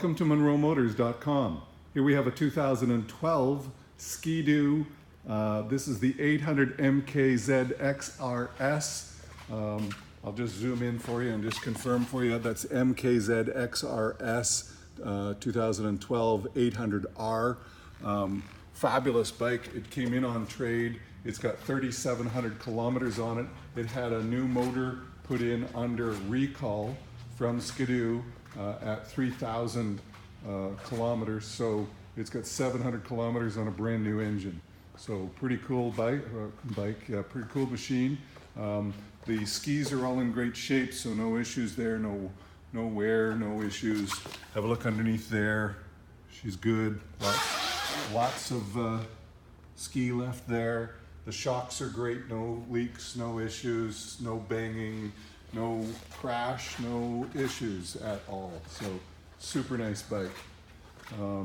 Welcome to MunroMotors.com. Here we have a 2012 Ski-Doo. This is the 800 MKZ XRS. I'll just zoom in for you and just confirm for you. That's MKZ XRS 2012 800R. Fabulous bike. It came in on trade. It's got 3,700 kilometers on it. It had a new motor put in under recall from Ski-Doo at 3,000 kilometers. So it's got 700 kilometers on a brand new engine. So pretty cool bike, pretty cool machine. The skis are all in great shape, so no issues there, no wear, no issues. Have a look underneath there. She's good. Lots of ski left there. The shocks are great, no leaks, no issues, no banging, no crash, no issues at all. So super nice bike. I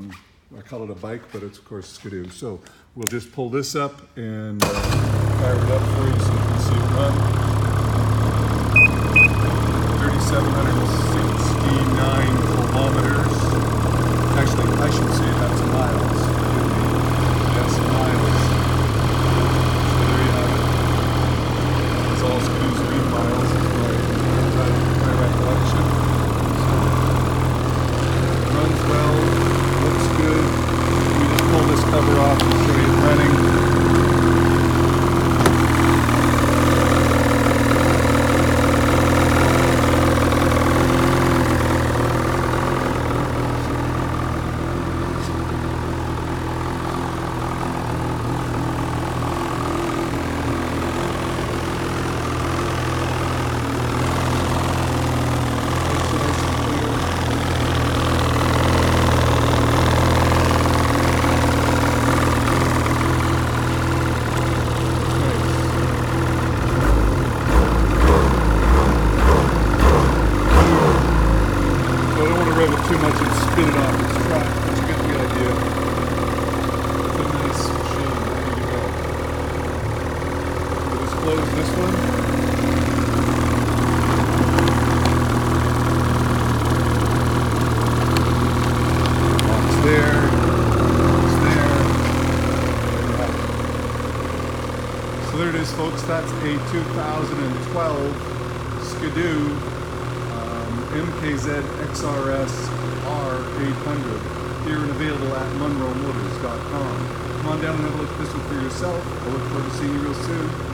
call it a bike, but it's of course Ski-Doo. So we'll just pull this up and fire it up for you so you can see it run. 3,769 kilometers. Actually, I should say that's miles. Yes, miles. So there you have it. It's all Ski-Doo's green miles, is my recollection. So, runs well, looks good. We just pull this cover off and show you it running. Rev it too much and spin it off its track, but you get the idea. It's a nice machine, ready to go. We'll just close this one. It's there, it's there. So there it is, folks. That's a 2012 Ski-Doo MKZ XRS R800 here and available at MunroMotors.com. Come on down and have a look at this one for yourself. I look forward to seeing you real soon.